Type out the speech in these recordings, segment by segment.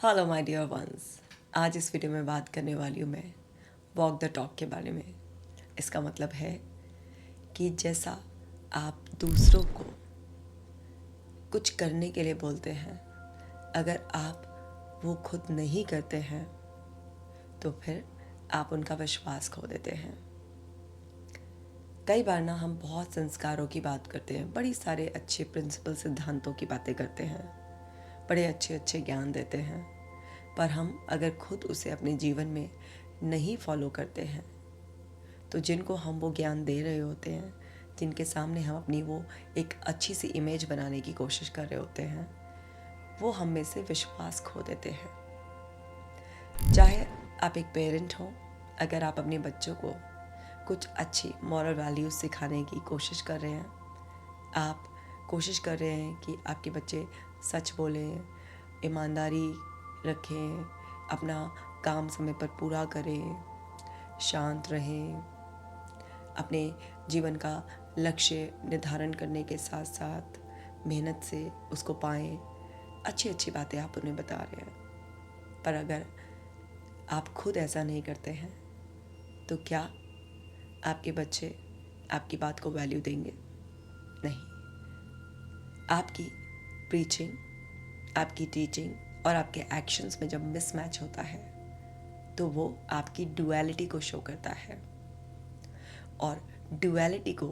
Hello my dear ones. आज इस video में बात करने वाली हूँ मैं वॉक द टॉक के बारे में। इसका मतलब है कि जैसा आप दूसरों को कुछ करने के लिए बोलते हैं, अगर आप वो खुद नहीं करते हैं तो फिर आप उनका विश्वास खो देते हैं। कई बार ना हम बहुत संस्कारों की बात करते हैं, बड़ी सारे अच्छे प्रिंसिपल सिद्धांतों की बातें करते हैं, बड़े अच्छे अच्छे ज्ञान देते हैं, पर हम अगर खुद उसे अपने जीवन में नहीं फॉलो करते हैं तो जिनको हम वो ज्ञान दे रहे होते हैं, जिनके सामने हम अपनी वो एक अच्छी सी इमेज बनाने की कोशिश कर रहे होते हैं, वो हम में से विश्वास खो देते हैं। चाहे आप एक पेरेंट हो, अगर आप अपने बच्चों को कुछ अच्छी मॉरल वैल्यूज सिखाने की कोशिश कर रहे हैं, आप कोशिश कर रहे हैं कि आपके बच्चे सच बोलें, ईमानदारी रखें, अपना काम समय पर पूरा करें, शांत रहें, अपने जीवन का लक्ष्य निर्धारण करने के साथ साथ मेहनत से उसको पाएं, अच्छी अच्छी बातें आप उन्हें बता रहे हैं। पर अगर आप खुद ऐसा नहीं करते हैं तो क्या आपके बच्चे आपकी बात को वैल्यू देंगे? नहीं। आपकी प्रीचिंग, आपकी टीचिंग और आपके एक्शंस में जब मिसमैच होता है तो वो आपकी डुअलिटी को शो करता है, और डुअलिटी को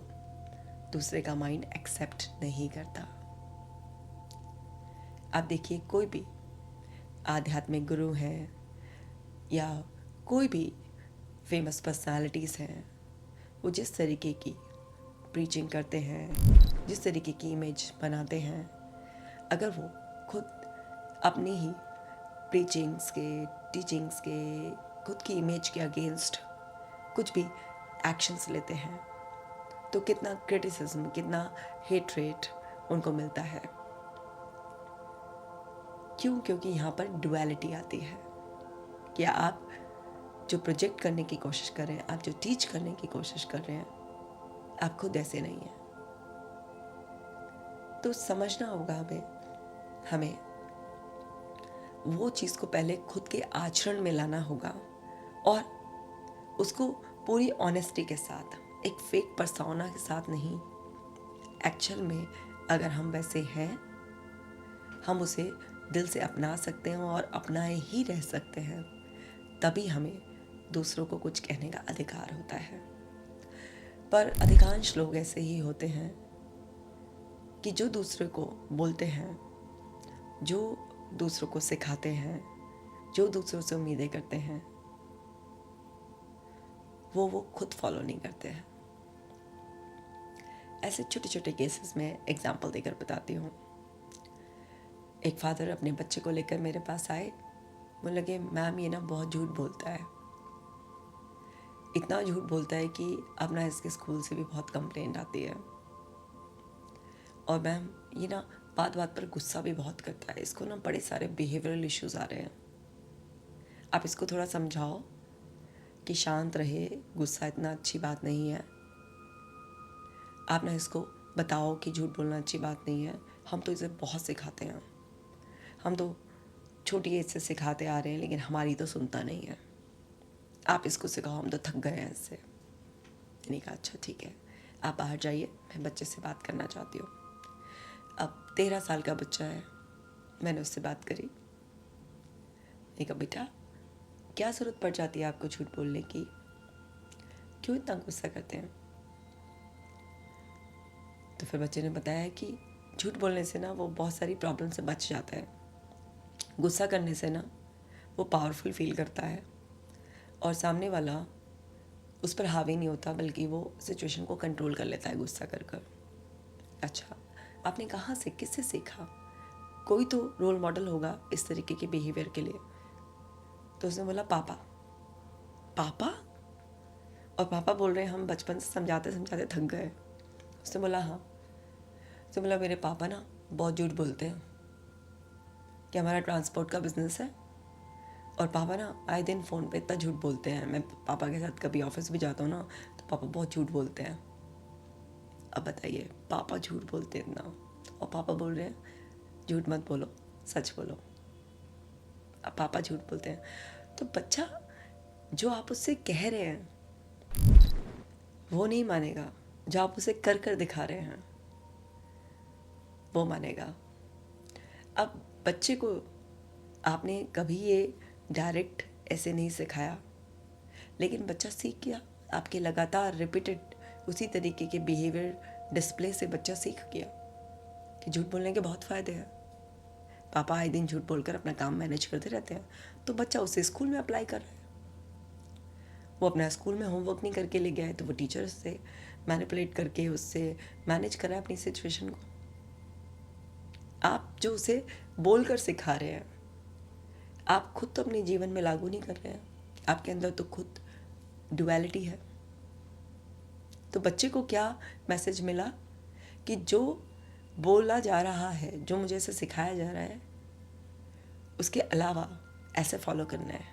दूसरे का माइंड एक्सेप्ट नहीं करता। आप देखिए, कोई भी आध्यात्मिक गुरु हैं या कोई भी फेमस पर्सनालिटीज़ हैं, वो जिस तरीके की प्रीचिंग करते हैं, जिस तरीके की इमेज बनाते हैं, अगर वो खुद अपनी ही प्रीचिंग्स के, टीचिंग्स के, खुद की इमेज के अगेंस्ट कुछ भी एक्शंस लेते हैं तो कितना क्रिटिसिज्म, कितना हेट्रेट उनको मिलता है। क्यों? क्योंकि यहाँ पर डुअलिटी आती है कि आप जो प्रोजेक्ट करने की कोशिश कर रहे हैं, आप जो टीच करने की कोशिश कर रहे हैं, आप खुद ऐसे नहीं हैं। तो समझना होगा हमें वो चीज़ को पहले खुद के आचरण में लाना होगा, और उसको पूरी ऑनेस्टी के साथ, एक फेक पर्सोना के साथ नहीं, एक्चुअल में अगर हम वैसे हैं, हम उसे दिल से अपना सकते हैं और अपनाए ही रह सकते हैं, तभी हमें दूसरों को कुछ कहने का अधिकार होता है। पर अधिकांश लोग ऐसे ही होते हैं कि जो दूसरे को बोलते हैं, जो दूसरों को सिखाते हैं, जो दूसरों से उम्मीदें करते हैं, वो खुद फॉलो नहीं करते हैं। ऐसे छोटे छोटे केसेस में एग्जाम्पल देकर बताती हूँ। एक फादर अपने बच्चे को लेकर मेरे पास आए, बोले लगे, मैम ये ना बहुत झूठ बोलता है, इतना झूठ बोलता है कि अब ना इसके स्कूल से भी बहुत कंप्लेंट आती है, और मैम ये ना बात बात पर गुस्सा भी बहुत करता है, इसको ना बड़े सारे बिहेवियरल इश्यूज आ रहे हैं, आप इसको थोड़ा समझाओ कि शांत रहे, गुस्सा इतना अच्छी बात नहीं है, आप ना इसको बताओ कि झूठ बोलना अच्छी बात नहीं है। हम तो इसे बहुत सिखाते हैं, हम तो छोटी एज से सिखाते आ रहे हैं, लेकिन हमारी तो सुनता नहीं है, आप इसको सिखाओ, हम तो थक गए हैं इससे। मैंने कहा अच्छा ठीक है, आप बाहर जाइए, मैं बच्चे से बात करना चाहती हूँ। अब 13 साल का बच्चा है। मैंने उससे बात करी, मैंने कहा बेटा क्या ज़रूरत पड़ जाती है आपको झूठ बोलने की, क्यों इतना गुस्सा करते हैं? तो फिर बच्चे ने बताया कि झूठ बोलने से ना वो बहुत सारी प्रॉब्लम से बच जाता है, गुस्सा करने से ना वो पावरफुल फील करता है और सामने वाला उस पर हावी नहीं होता, बल्कि वो सिचुएशन को कंट्रोल कर लेता है गुस्सा कर कर। अच्छा, आपने कहाँ से, किससे सीखा? कोई तो रोल मॉडल होगा इस तरीके के बिहेवियर के लिए। तो उसने बोला पापा। पापा? और पापा बोल रहे हैं, हम बचपन से समझाते समझाते थक गए। उसने बोला हाँ। उसने बोला मेरे पापा ना बहुत झूठ बोलते हैं कि हमारा ट्रांसपोर्ट का बिजनेस है, और पापा ना आए दिन फ़ोन पे इतना झूठ बोलते हैं, मैं पापा के साथ कभी ऑफिस भी जाता हूँ ना तो पापा बहुत झूठ बोलते हैं। अब बताइए, पापा झूठ बोलते हैं इतना, और पापा बोल रहे हैं झूठ मत बोलो, सच बोलो। पापा झूठ बोलते हैं, तो बच्चा जो आप उससे कह रहे हैं वो नहीं मानेगा, जो आप उसे कर कर दिखा रहे हैं वो मानेगा। अब बच्चे को आपने कभी ये डायरेक्ट ऐसे नहीं सिखाया, लेकिन बच्चा सीख गया। आपके लगातार रिपीटेड उसी तरीके के बिहेवियर डिस्प्ले से बच्चा सीख गया कि झूठ बोलने के बहुत फ़ायदे हैं। पापा आए दिन झूठ बोलकर अपना काम मैनेज करते रहते हैं, तो बच्चा उसे स्कूल में अप्लाई कर रहा है। वो अपना स्कूल में होमवर्क नहीं करके ले गया है, तो वो टीचर से मैनिपुलेट करके उससे मैनेज कर रहा है अपनी सिचुएशन को। आप जो उसे बोल कर सिखा रहे हैं, आप खुद तो अपने जीवन में लागू नहीं कर रहे हैं। आपके अंदर तो खुद डुअलिटी है। तो बच्चे को क्या मैसेज मिला कि जो बोला जा रहा है, जो मुझे ऐसे सिखाया जा रहा है, उसके अलावा ऐसे फॉलो करना है,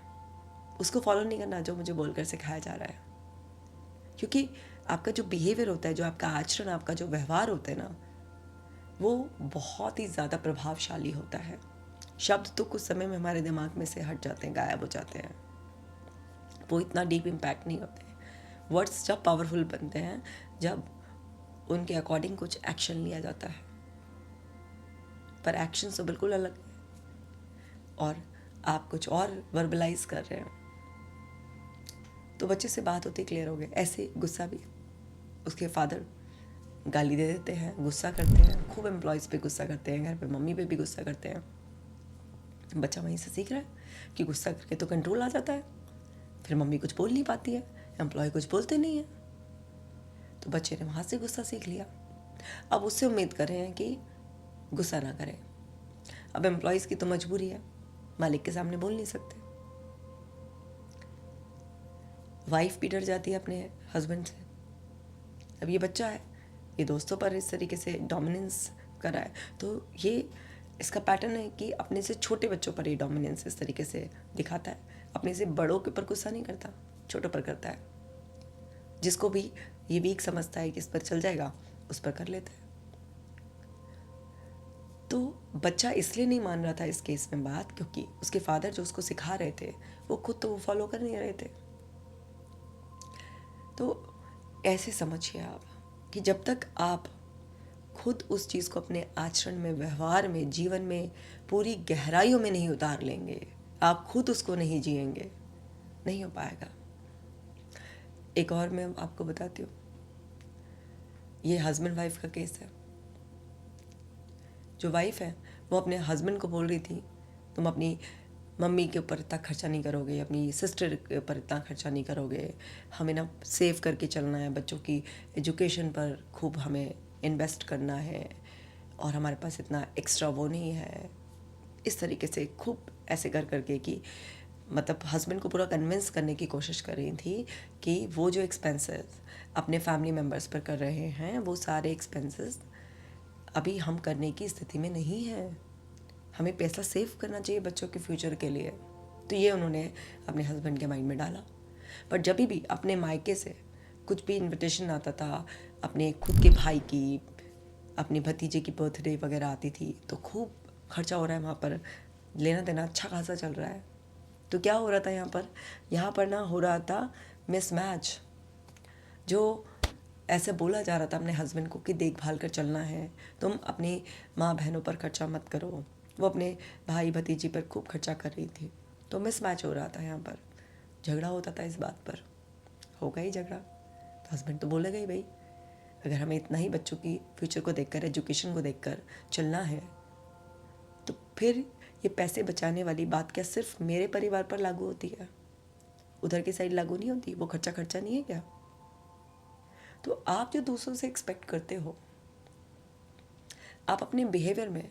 उसको फॉलो नहीं करना जो मुझे बोलकर सिखाया जा रहा है। क्योंकि आपका जो बिहेवियर होता है, जो आपका आचरण, आपका जो व्यवहार होता है ना, वो बहुत ही ज़्यादा प्रभावशाली होता है। शब्द तो कुछ समय में हमारे दिमाग में से हट जाते हैं, गायब हो जाते हैं, वो इतना डीप इम्पैक्ट नहीं होते। वर्ड्स जब पावरफुल बनते हैं जब उनके अकॉर्डिंग कुछ एक्शन लिया जाता है, पर एक्शन तो बिल्कुल अलग है और आप कुछ और वर्बलाइज कर रहे हैं। तो बच्चे से बात होती क्लियर हो गए। ऐसे गुस्सा भी, उसके फादर गाली दे देते हैं, गुस्सा करते हैं, खूब एम्प्लॉयज़ पे गुस्सा करते हैं, घर पे मम्मी पे भी गुस्सा करते हैं। बच्चा वहीं से सीख रहा है कि गुस्सा करके तो कंट्रोल आ जाता है, फिर मम्मी कुछ बोल नहीं पाती है, एम्प्लॉय कुछ बोलते नहीं है, तो बच्चे ने वहाँ से गुस्सा सीख लिया। अब उससे उम्मीद कर रहे हैं कि गुस्सा ना करें। अब एम्प्लॉयज़ की तो मजबूरी है, मालिक के सामने बोल नहीं सकते। वाइफ भी डर जाती है अपने हस्बैंड से। अब ये बच्चा है, ये दोस्तों पर इस तरीके से डोमिनेंस कर रहा है, तो ये इसका पैटर्न है कि अपने से छोटे बच्चों पर ये डोमिनेंस इस तरीके से दिखाता है। अपने से बड़ों के ऊपर गुस्सा नहीं करता, छोटों पर करता है। जिसको भी ये वीक समझता है कि इस पर चल जाएगा, उस पर कर लेता है। तो बच्चा इसलिए नहीं मान रहा था इस केस में बात, क्योंकि उसके फादर जो उसको सिखा रहे थे वो खुद तो वो फॉलो कर नहीं रहे थे। तो ऐसे समझिए आप कि जब तक आप खुद उस चीज़ को अपने आचरण में, व्यवहार में, जीवन में पूरी गहराइयों में नहीं उतार लेंगे, आप खुद उसको नहीं जिएंगे, नहीं हो पाएगा। एक और मैं आपको बताती हूँ, ये हस्बैंड वाइफ का केस है। जो वाइफ है वो अपने हस्बैंड को बोल रही थी, तुम अपनी मम्मी के ऊपर इतना खर्चा नहीं करोगे, अपनी सिस्टर के ऊपर इतना खर्चा नहीं करोगे, हमें ना सेव करके चलना है, बच्चों की एजुकेशन पर खूब हमें इन्वेस्ट करना है, और हमारे पास इतना एक्स्ट्रा वो नहीं है। इस तरीके से खूब ऐसे कर करके कि मतलब हस्बैंड को पूरा कन्विंस करने की कोशिश कर रही थी कि वो जो एक्सपेंसेस अपने फैमिली मेम्बर्स पर कर रहे हैं, वो सारे एक्सपेंसेस अभी हम करने की स्थिति में नहीं है, हमें पैसा सेव करना चाहिए बच्चों के फ्यूचर के लिए। तो ये उन्होंने अपने हस्बैंड के माइंड में डाला। पर जब भी अपने मायके से कुछ भी इनविटेशन आता था, अपने खुद के भाई की, अपनी भतीजे की बर्थडे वगैरह आती थी, तो खूब खर्चा हो रहा है वहाँ पर, लेना देना अच्छा खासा चल रहा है। तो क्या हो रहा था यहाँ पर ना हो रहा था मिसमैच। जो ऐसे बोला जा रहा था अपने हस्बैंड को कि देखभाल कर चलना है, तुम अपनी माँ बहनों पर खर्चा मत करो, वो अपने भाई भतीजी पर खूब खर्चा कर रही थी, तो मिसमैच हो रहा था। यहाँ पर झगड़ा होता था, इस बात पर होगा ही झगड़ा। तो हस्बैंड तो बोलेगा ही, भाई अगर हमें इतना ही बच्चों की फ्यूचर को देखकर, एजुकेशन को देखकर चलना है, तो फिर ये पैसे बचाने वाली बात क्या सिर्फ मेरे परिवार पर लागू होती है, उधर की साइड लागू नहीं होती? वो खर्चा खर्चा नहीं है क्या? तो आप जो दूसरों से एक्सपेक्ट करते हो, आप अपने बिहेवियर में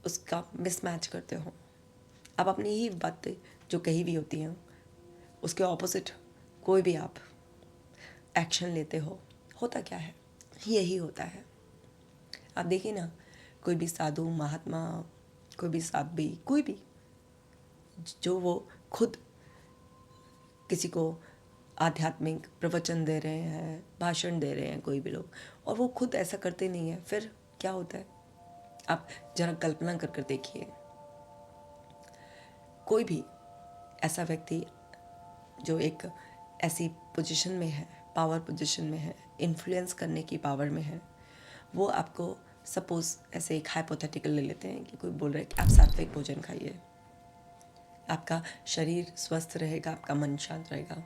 उसका मिसमैच करते हो। आप अपनी ही बातें जो कही हुई होती हैं, उसके ऑपोजिट कोई भी आप एक्शन लेते हो। होता क्या है? यही होता है। आप देखिए ना, कोई भी साधु महात्मा, कोई भी साध्वी, कोई भी जो वो खुद किसी को आध्यात्मिक प्रवचन दे रहे हैं, भाषण दे रहे हैं, कोई भी लोग, और वो खुद ऐसा करते नहीं है, फिर क्या होता है? आप जरा कल्पना कर कर देखिए, कोई भी ऐसा व्यक्ति जो एक ऐसी पोजीशन में है, पावर पोजीशन में है, इन्फ्लुएंस करने की पावर में है, वो आपको सपोज ऐसे एक हाइपोथेटिकल ले लेते हैं कि कोई बोल रहा है कि आप सात्विक भोजन खाइए, आपका शरीर स्वस्थ रहेगा, आपका मन शांत रहेगा,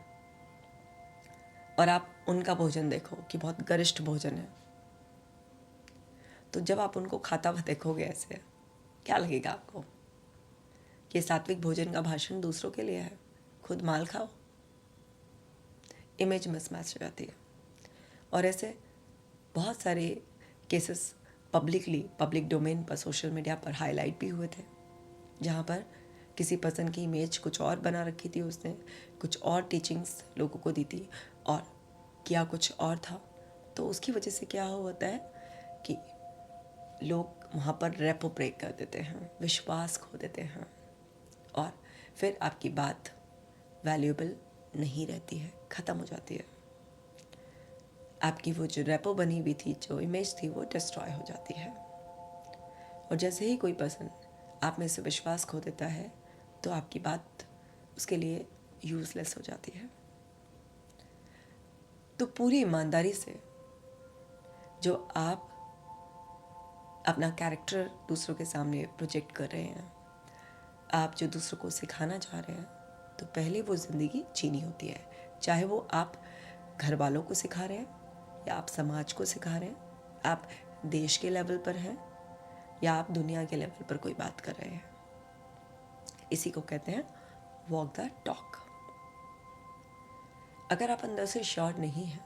और आप उनका भोजन देखो कि बहुत गरिष्ठ भोजन है, तो जब आप उनको खाता हुआ देखोगे ऐसे, क्या लगेगा आपको? कि सात्विक भोजन का भाषण दूसरों के लिए है, खुद माल खाओ। इमेज मिसमैच हो जाती है। और ऐसे बहुत सारे केसेस पब्लिक डोमेन पर, सोशल मीडिया पर हाईलाइट भी हुए थे, जहाँ पर किसी पर्सन की इमेज कुछ और बना रखी थी, उसने कुछ और टीचिंग्स लोगों को दी थी और किया कुछ और था। तो उसकी वजह से क्या होता है कि लोग वहाँ पर रेपो ब्रेक कर देते हैं, विश्वास खो देते हैं, और फिर आपकी बात वैल्यूएबल नहीं रहती है, ख़त्म हो जाती है। आपकी वो जो रेपो बनी हुई थी, जो इमेज थी, वो डिस्ट्रॉय हो जाती है। और जैसे ही कोई पर्सन आप में से विश्वास खो देता है, तो आपकी बात उसके लिए यूज़लेस हो जाती है। तो पूरी ईमानदारी से जो आप अपना कैरेक्टर दूसरों के सामने प्रोजेक्ट कर रहे हैं, आप जो दूसरों को सिखाना चाह रहे हैं, तो पहले वो ज़िंदगी जीनी होती है। चाहे वो आप घर वालों को सिखा रहे हैं, या आप समाज को सिखा रहे हैं, आप देश के लेवल पर हैं, या आप दुनिया के लेवल पर कोई बात कर रहे हैं। इसी को कहते हैं वॉक द टॉक। अगर आप अंदर से श्योर नहीं हैं,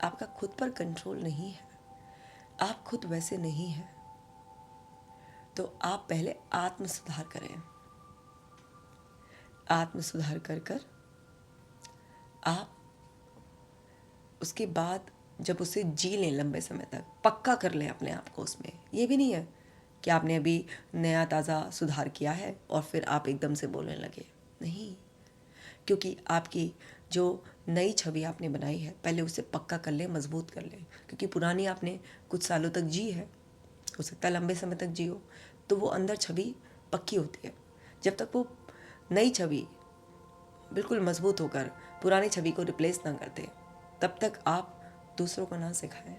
आपका खुद पर कंट्रोल नहीं है, आप खुद वैसे नहीं हैं, तो आप पहले आत्म सुधार करें। आत्म सुधार कर कर आप उसके बाद जब उसे जी लें, लंबे समय तक पक्का कर लें अपने आप को उसमें। ये भी नहीं है कि आपने अभी नया ताज़ा सुधार किया है और फिर आप एकदम से बोलने लगे, नहीं। क्योंकि आपकी जो नई छवि आपने बनाई है, पहले उसे पक्का कर लें, मजबूत कर लें। क्योंकि पुरानी आपने कुछ सालों तक जी है, हो सकता है लंबे समय तक जियो, तो वो अंदर छवि पक्की होती है। जब तक वो नई छवि बिल्कुल मजबूत होकर पुरानी छवि को रिप्लेस ना करते, तब तक आप दूसरों को ना सिखाएं।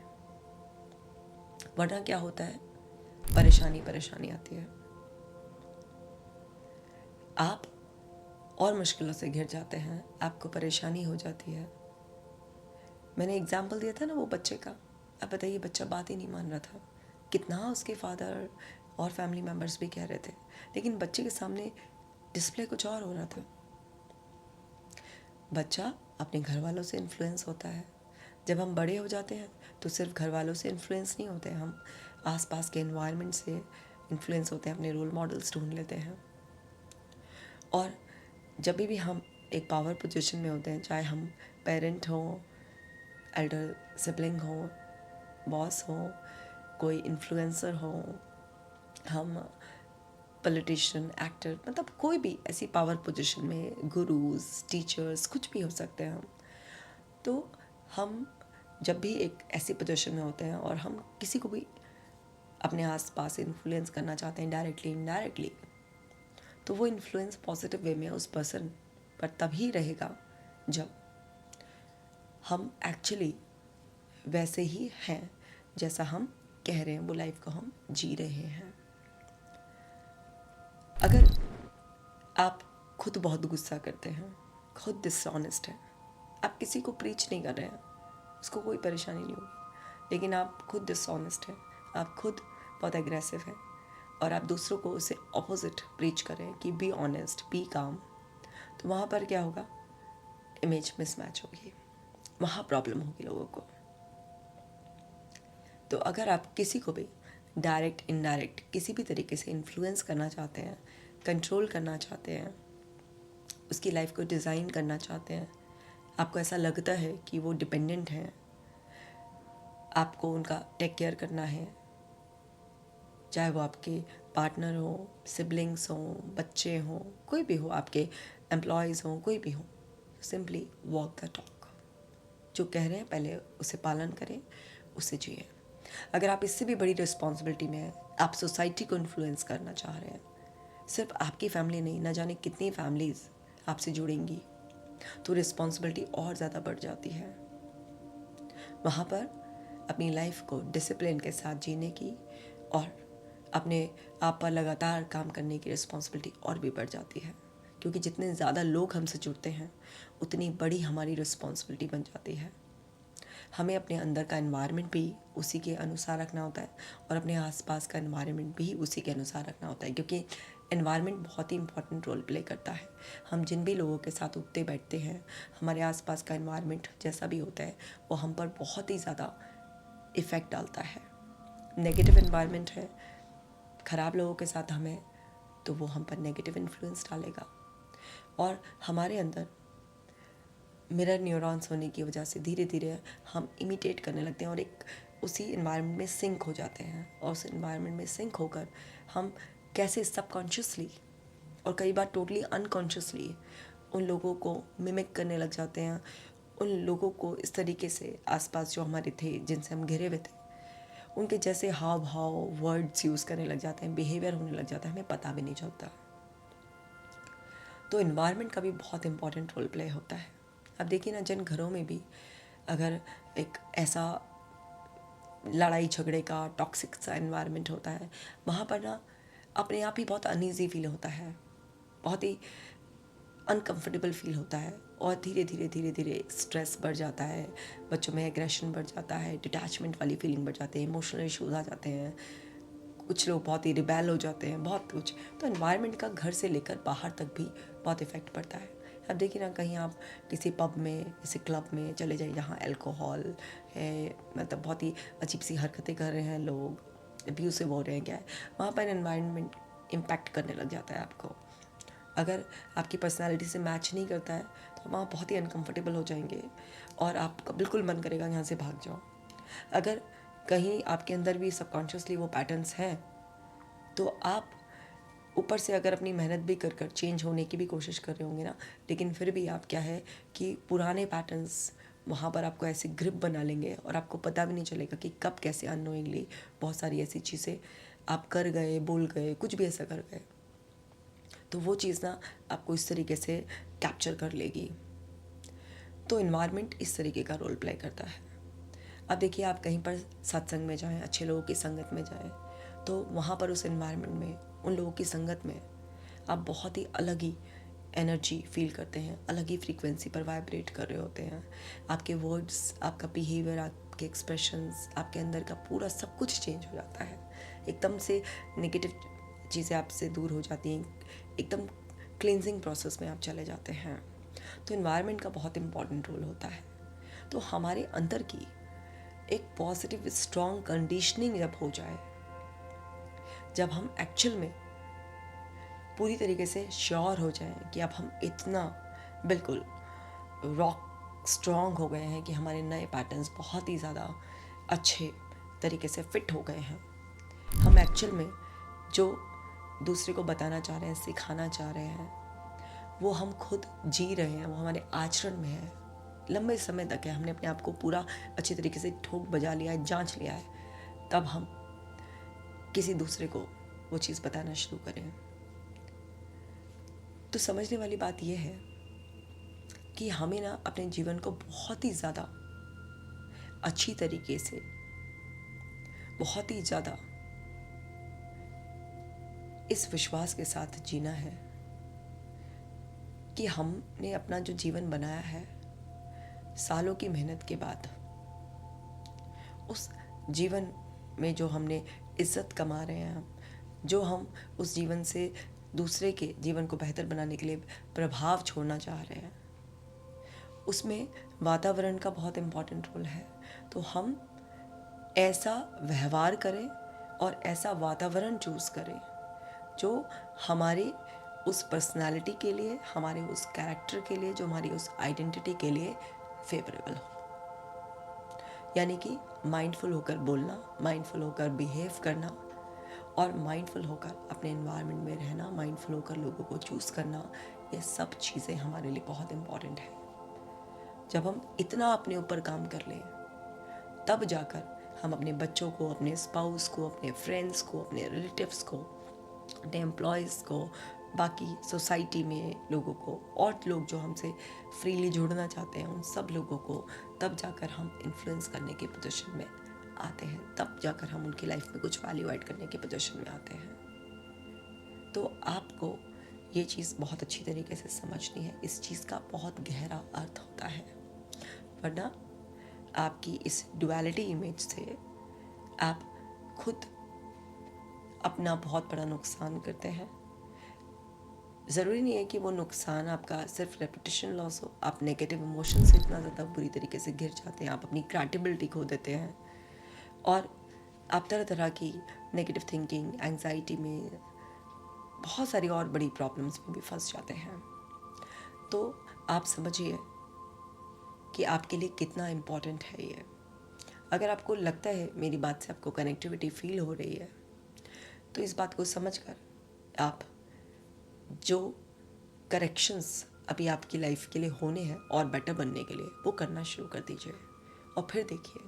वरना क्या होता है, परेशानी आती है, आप और मुश्किलों से घिर जाते हैं, आपको परेशानी हो जाती है। मैंने एग्जाम्पल दिया था ना वो बच्चे का, अब बताइए, बच्चा बात ही नहीं मान रहा था, कितना उसके फादर और फैमिली मेम्बर्स भी कह रहे थे, लेकिन बच्चे के सामने डिस्प्ले कुछ और हो रहा था। बच्चा अपने घर वालों से इन्फ्लुएंस होता है। जब हम बड़े हो जाते हैं तो सिर्फ घर वालों से इन्फ्लुएंस नहीं होते, हम आसपास के एनवायरनमेंट से इन्फ्लुएंस होते हैं, अपने रोल मॉडल्स ढूंढ लेते हैं। और जब भी हम एक पावर पोजीशन में होते हैं, चाहे हम पेरेंट हों, एल्डर सिबलिंग हो, बॉस हो, कोई इन्फ्लुएंसर हो, हम पॉलिटिशियन, एक्टर, मतलब कोई भी ऐसी पावर पोजीशन में, गुरुज, टीचर्स, कुछ भी हो सकते हैं हम। तो हम जब भी एक ऐसी पोजीशन में होते हैं और हम किसी को भी अपने आसपास इन्फ्लुएंस करना चाहते हैं, डायरेक्टली इनडायरेक्टली, तो वो इन्फ्लुएंस पॉजिटिव वे में उस पर्सन पर तभी रहेगा जब हम एक्चुअली वैसे ही हैं जैसा हम कह रहे हैं, वो लाइफ को हम जी रहे हैं। अगर आप खुद बहुत गुस्सा करते हैं, खुद डिसऑनेस्ट हैं, आप किसी को प्रीच नहीं कर रहे हैं, उसको कोई परेशानी नहीं होगी, लेकिन आप खुद डिसऑनेस्ट हैं, आप खुद बहुत एग्रेसिव हैं, और आप दूसरों को उसे ऑपोजिट प्रीच करें कि बी ऑनेस्ट, बी काम, तो वहाँ पर क्या होगा, इमेज मिसमैच होगी, वहाँ प्रॉब्लम होगी लोगों को। तो अगर आप किसी को भी डायरेक्ट इनडायरेक्ट किसी भी तरीके से इन्फ्लुएंस करना चाहते हैं, कंट्रोल करना चाहते हैं, उसकी लाइफ को डिज़ाइन करना चाहते हैं, आपको ऐसा लगता है कि वो डिपेंडेंट हैं, आपको उनका टेक केयर करना है, चाहे वो आपके पार्टनर हो, सिबलिंग्स हों, बच्चे हों, कोई भी हो, आपके एम्प्लॉयज़ हों, कोई भी हो, सिंपली वॉक द टॉक। जो कह रहे हैं पहले उसे पालन करें, उसे जिए। अगर आप इससे भी बड़ी रिस्पॉन्सिबिलिटी में हैं, आप सोसाइटी को इन्फ्लुएंस करना चाह रहे हैं, सिर्फ आपकी फैमिली नहीं, ना जाने कितनी फैमिलीज़ आपसे जुड़ेंगी, तो रिस्पॉन्सिबिलिटी और ज़्यादा बढ़ जाती है। वहाँ पर अपनी लाइफ को डिसिप्लिन के साथ जीने की और अपने आप पर लगातार काम करने की रिस्पॉन्सिबिलिटी और भी बढ़ जाती है, क्योंकि जितने ज़्यादा लोग हमसे जुड़ते हैं उतनी बड़ी हमारी रिस्पॉन्सिबिलिटी बन जाती है। हमें अपने अंदर का एनवायरनमेंट भी उसी के अनुसार रखना होता है और अपने आसपास का एनवायरनमेंट भी उसी के अनुसार रखना होता है, क्योंकि एनवायरनमेंट बहुत ही इंपॉर्टेंट रोल प्ले करता है। हम जिन भी लोगों के साथ उठते बैठते हैं, हमारे आसपास का एनवायरनमेंट जैसा भी होता है वो हम पर बहुत ही ज़्यादा इफ़ेक्ट डालता है। नेगेटिव एनवायरनमेंट है, ख़राब लोगों के साथ हमें, तो वो हम पर नेगेटिव इन्फ्लुएंस डालेगा और हमारे अंदर मिरर न्यूरॉन्स होने की वजह से धीरे धीरे हम इमिटेट करने लगते हैं और एक उसी इन्वायरमेंट में सिंक हो जाते हैं। और उस इन्वायरमेंट में सिंक होकर हम कैसे सबकॉन्शियसली और कई बार टोटली अनकॉन्शियसली उन लोगों को मिमिक करने लग जाते हैं, उन लोगों को इस तरीके से आसपास जो हमारे थे, जिनसे हम घिरे हुए थे, उनके जैसे हाव भाव वर्ड्स यूज़ करने लग जाते हैं, बिहेवियर होने लग जाता है, हमें पता भी नहीं चलता। तो इन्वायरमेंट का भी बहुत इंपॉर्टेंट रोल प्ले होता है। अब देखिए ना, जिन घरों में भी अगर एक ऐसा लड़ाई झगड़े का टॉक्सिक सा एनवायरनमेंट होता है, वहाँ पर ना अपने आप ही बहुत अनईजी फील होता है, बहुत ही अनकंफर्टेबल फील होता है और धीरे धीरे धीरे धीरे स्ट्रेस बढ़ जाता है, बच्चों में एग्रेशन बढ़ जाता है, डिटैचमेंट वाली फीलिंग बढ़ जाती है, इमोशनल इश्यूज आ जाते हैं, कुछ लोग बहुत ही रिबेल हो जाते हैं, बहुत कुछ। तो एनवायरनमेंट का घर से लेकर बाहर तक भी बहुत इफ़ेक्ट पड़ता है। अब देखिए ना, कहीं आप किसी पब में, किसी क्लब में चले जाइए जहाँ अल्कोहल है, मतलब बहुत ही अजीब सी हरकतें कर रहे हैं लोग, अब्यूसिव हो रहे हैं, क्या है, वहाँ पर एनवायरनमेंट इम्पैक्ट करने लग जाता है आपको। अगर आपकी पर्सनालिटी से मैच नहीं करता है तो वहाँ बहुत ही अनकंफर्टेबल हो जाएंगे और आपका बिल्कुल मन करेगा यहाँ से भाग जाओ। अगर कहीं आपके अंदर भी सबकॉन्शियसली वो पैटर्न्स हैं तो आप ऊपर से अगर अपनी मेहनत भी कर कर चेंज होने की भी कोशिश कर रहे होंगे ना, लेकिन फिर भी आप क्या है कि पुराने पैटर्न्स वहाँ पर आपको ऐसे ग्रिप बना लेंगे और आपको पता भी नहीं चलेगा कि कब कैसे अननोइंगली बहुत सारी ऐसी चीज़ें आप कर गए, बोल गए, कुछ भी ऐसा कर गए, तो वो चीज़ ना आपको इस तरीके से कैप्चर कर लेगी। तो इन्वायरमेंट इस तरीके का रोल प्ले करता है। अब देखिए, आप कहीं पर सत्संग में जाएं, अच्छे लोगों की संगत में जाएं, तो वहाँ पर उस इन्वायरमेंट में, उन लोगों की संगत में आप बहुत ही अलग ही एनर्जी फील करते हैं, अलग ही फ्रीक्वेंसी पर वाइब्रेट कर रहे होते हैं। आपके वर्ड्स, आपका बिहेवियर, आपके एक्सप्रेशंस, आपके अंदर का पूरा सब कुछ चेंज हो जाता है। एकदम से नेगेटिव चीज़ें आपसे दूर हो जाती हैं, एकदम क्लींजिंग प्रोसेस में आप चले जाते हैं। तो इन्वायरमेंट का बहुत इम्पॉर्टेंट रोल होता है। तो हमारे अंदर की एक पॉजिटिव स्ट्रॉन्ग कंडीशनिंग जब हो जाए, जब हम एक्चुअल में पूरी तरीके से श्योर हो जाएं कि अब हम इतना बिल्कुल रॉक स्ट्रॉन्ग हो गए हैं कि हमारे नए पैटर्न्स बहुत ही ज़्यादा अच्छे तरीके से फिट हो गए हैं, हम एक्चुअल में जो दूसरे को बताना चाह रहे हैं, सिखाना चाह रहे हैं, वो हम खुद जी रहे हैं, वो हमारे आचरण में है, लंबे समय तक है, हमने अपने आप को पूरा अच्छी तरीके से ठोक बजा लिया है, जांच लिया है, तब हम किसी दूसरे को वो चीज़ बताना शुरू करें। तो समझने वाली बात यह है कि हमें ना अपने जीवन को बहुत ही ज़्यादा अच्छी तरीके से, बहुत ही ज़्यादा इस विश्वास के साथ जीना है कि हमने अपना जो जीवन बनाया है सालों की मेहनत के बाद, उस जीवन में जो हमने इज्जत कमा रहे हैं, जो हम उस जीवन से दूसरे के जीवन को बेहतर बनाने के लिए प्रभाव छोड़ना चाह रहे हैं, उसमें वातावरण का बहुत इम्पॉर्टेंट रोल है। तो हम ऐसा व्यवहार करें और ऐसा वातावरण चूज़ करें जो हमारे उस पर्सनालिटी के लिए, हमारे उस कैरेक्टर के लिए, जो हमारी उस आइडेंटिटी के लिए फेवरेबल हो। यानी कि माइंडफुल होकर बोलना, माइंडफुल होकर बिहेव करना और माइंडफुल होकर अपने एनवायरनमेंट में रहना, माइंडफुल होकर लोगों को चूज़ करना, ये सब चीज़ें हमारे लिए बहुत इम्पॉर्टेंट है। जब हम इतना अपने ऊपर काम कर लें, तब जाकर हम अपने बच्चों को, अपने स्पाउस को, अपने फ्रेंड्स को, अपने रिलेटिव्स को अपने एम्प्लॉयज़ को, बाकी सोसाइटी में लोगों को, और लोग जो हमसे फ्रीली जुड़ना चाहते हैं उन सब लोगों को, तब जाकर हम इन्फ्लुएंस करने की पोजीशन में आते हैं, तब जाकर हम उनकी लाइफ में कुछ वैल्यू ऐड करने की पोजीशन में आते हैं। तो आपको ये चीज़ बहुत अच्छी तरीके से समझनी है। इस चीज़ का बहुत गहरा अर्थ होता है, वरना आपकी इस डुअलिटी इमेज से आप खुद अपना बहुत बड़ा नुकसान करते हैं। ज़रूरी नहीं है कि वो नुकसान आपका सिर्फ रेपुटेशन लॉस हो, आप नेगेटिव इमोशन से इतना ज़्यादा बुरी तरीके से घिर जाते हैं, आप अपनी क्रेडिबिलिटी खो देते हैं और आप तरह तरह की नेगेटिव थिंकिंग, एंग्जाइटी में, बहुत सारी और बड़ी प्रॉब्लम्स में भी फंस जाते हैं। तो आप समझिए कि आपके लिए कितना इम्पोर्टेंट है ये। अगर आपको लगता है मेरी बात से आपको कनेक्टिविटी फील हो रही है, तो इस बात को समझकर आप जो करेक्शंस अभी आपकी लाइफ के लिए होने हैं और बेटर बनने के लिए, वो करना शुरू कर दीजिए और फिर देखिए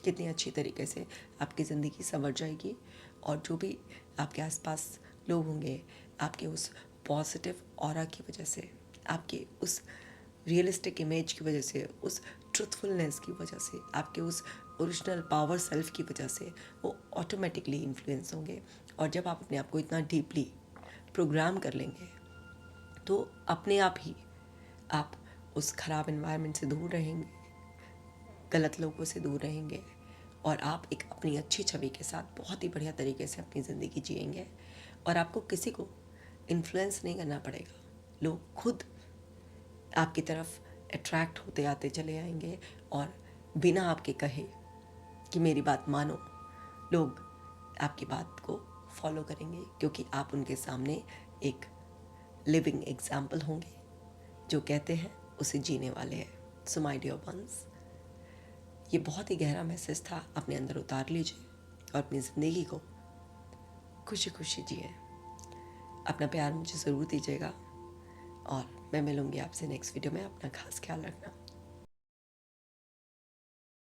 कितनी अच्छी तरीके से आपकी ज़िंदगी संवर जाएगी। और जो भी आपके आसपास लोग होंगे, आपके उस पॉजिटिव ऑरा की वजह से, आपके उस रियलिस्टिक इमेज की वजह से, उस ट्रुथफुलनेस की वजह से, आपके उस ओरिजिनल पावर सेल्फ की वजह से वो ऑटोमेटिकली इन्फ्लुएंस होंगे। और जब आप अपने आप को इतना डीपली प्रोग्राम कर लेंगे तो अपने आप ही आप उस ख़राब एनवायरनमेंट से दूर रहेंगे, गलत लोगों से दूर रहेंगे और आप एक अपनी अच्छी छवि के साथ बहुत ही बढ़िया तरीके से अपनी ज़िंदगी जिएंगे। और आपको किसी को इन्फ्लुएंस नहीं करना पड़ेगा, लोग खुद आपकी तरफ अट्रैक्ट होते आते चले आएंगे और बिना आपके कहे कि मेरी बात मानो, लोग आपकी बात को फॉलो करेंगे, क्योंकि आप उनके सामने एक लिविंग एग्जाम्पल होंगे। जो कहते हैं उसे जीने वाले हैं। सो माय डियर वंस, ये बहुत ही गहरा मैसेज था, अपने अंदर उतार लीजिए और अपनी ज़िंदगी को खुशी खुशी जिए। अपना प्यार मुझे ज़रूर दीजिएगा और मैं मिलूँगी आपसे नेक्स्ट वीडियो में। अपना खास ख्याल रखना।